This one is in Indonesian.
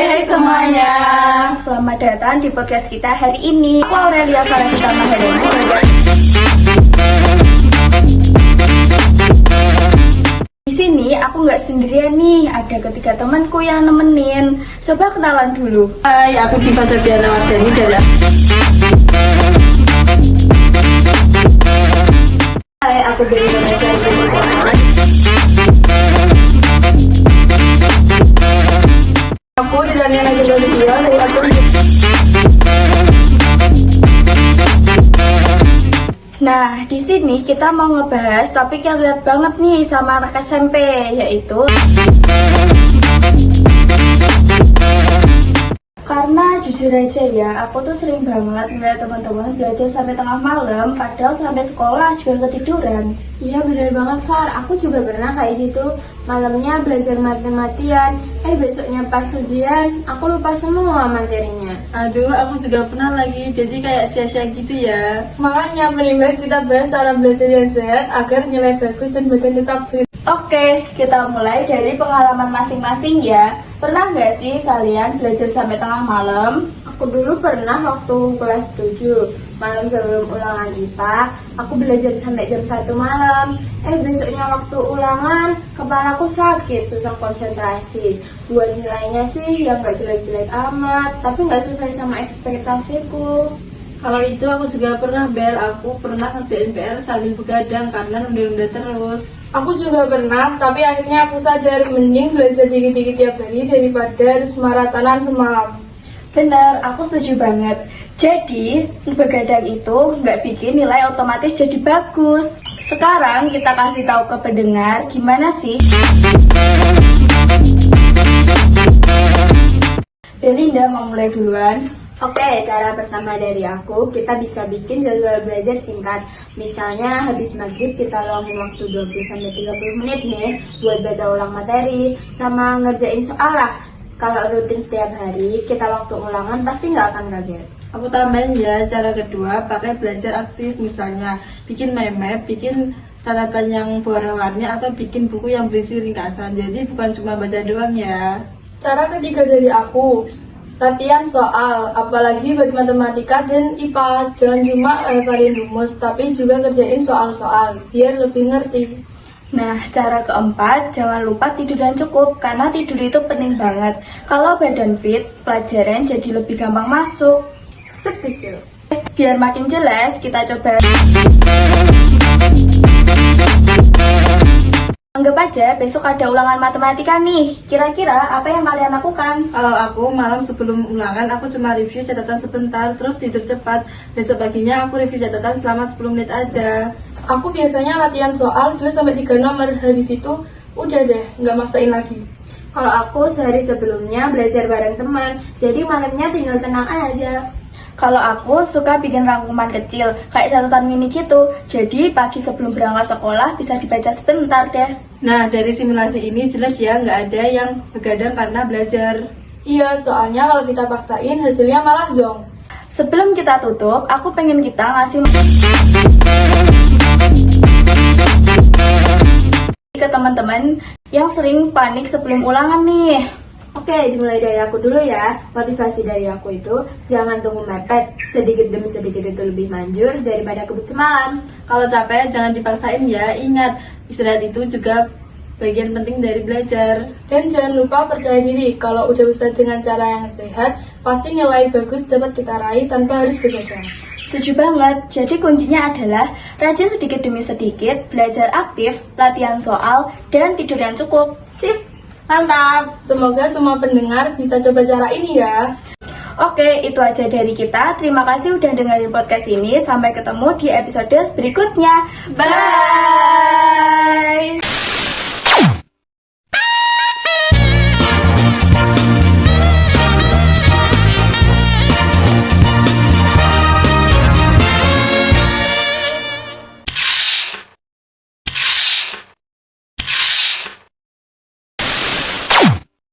Hai semuanya, selamat datang di podcast kita hari ini. Aku Aurelia Farahita Maharani. Di sini aku nggak sendirian nih, ada ketiga temanku yang nemenin. Coba kenalan dulu. Hai, aku Diva Septiana Wardani dari Hai, aku Dewi Indonesia. Aku Ridania Najwa Video dari akun. Nah, di sini kita mau ngebahas topik yang relate banget nih sama anak SMP, yaitu karena jujur aja ya, aku tuh sering banget ngeliat teman-teman belajar sampai tengah malam, padahal sampai sekolah juga ketiduran. Iya bener banget Far, aku juga pernah kayak gitu. Malamnya belajar mati-matian, besoknya pas ujian aku lupa semua materinya. Aduh, aku juga pernah lagi, jadi kayak sia-sia gitu ya. Makanya mending kita bahas cara belajar yang sehat agar nilai bagus dan badan tetap fit. Oke, kita mulai dari pengalaman masing-masing ya. Pernah nggak sih kalian belajar sampai tengah malam? Aku dulu pernah waktu kelas 7, malam sebelum ulangan IPA, aku belajar sampai jam 1 malam. Besoknya waktu ulangan, kepalaku sakit, susah konsentrasi. Buat nilainya sih yang gak jelek-jelek amat, tapi gak sesuai sama ekspektasiku. Kalau itu aku juga pernah, Bel. Aku pernah ngerjain PR sambil begadang karena nunda-nunda terus. Aku juga pernah, tapi akhirnya aku sadar mending belajar dikit-dikit tiap hari daripada harus maratonan semalam. Benar, aku setuju banget. Jadi, begadang itu nggak bikin nilai otomatis jadi bagus. Sekarang kita kasih tahu ke pendengar gimana sih Belinda mau mulai duluan. Oke, cara pertama dari aku, kita bisa bikin jadwal belajar singkat. Misalnya habis maghrib kita luangin waktu 20-30 menit nih buat baca ulang materi sama ngerjain soal lah. Kalau rutin setiap hari, kita waktu ulangan pasti nggak akan kaget. Aku tambahin ya, cara kedua pakai belajar aktif. Misalnya bikin mind map, bikin catatan yang berwarna atau bikin buku yang berisi ringkasan. Jadi bukan cuma baca doang ya. Cara ketiga dari aku, latihan soal, apalagi buat matematika dan IPA. Jangan cuma hafalin rumus, tapi juga kerjain soal-soal, biar lebih ngerti. Nah, cara keempat, jangan lupa tidur yang cukup, karena tidur itu penting banget. Kalau badan fit, pelajaran jadi lebih gampang masuk. Setuju. Biar makin jelas, kita coba anggap aja besok ada ulangan matematika nih. Kira-kira apa yang kalian lakukan? Kalau aku malam sebelum ulangan, aku cuma review catatan sebentar, terus tidur cepat. Besok paginya aku review catatan selama 10 menit aja. Aku biasanya latihan soal 2-3 nomor, habis itu udah deh, nggak maksain lagi. Kalau aku sehari sebelumnya belajar bareng teman, jadi malamnya tinggal tenang aja. Kalau aku suka bikin rangkuman kecil, kayak catatan mini gitu. Jadi pagi sebelum berangkat sekolah bisa dibaca sebentar deh. Nah, dari simulasi ini jelas ya nggak ada yang begadang karena belajar. Iya, soalnya kalau kita paksain hasilnya malah zonk. Sebelum kita tutup, aku pengen kita ngasih ke teman-teman yang sering panik sebelum ulangan nih. Oke, dimulai dari aku dulu ya. Motivasi dari aku itu, jangan tunggu mepet. Sedikit demi sedikit itu lebih manjur daripada kebut semalam. Kalau capek jangan dipaksain ya. Ingat, istirahat itu juga bagian penting dari belajar. Dan jangan lupa percaya diri, kalau udah usaha dengan cara yang sehat, pasti nilai bagus dapat kita raih tanpa harus begadang. Setuju banget, jadi kuncinya adalah rajin sedikit demi sedikit, belajar aktif, latihan soal, dan tidur yang cukup. Sip! Mantap! Semoga semua pendengar bisa coba cara ini ya. Oke, itu aja dari kita. Terima kasih udah dengerin podcast ini. Sampai ketemu di episode berikutnya. Bye!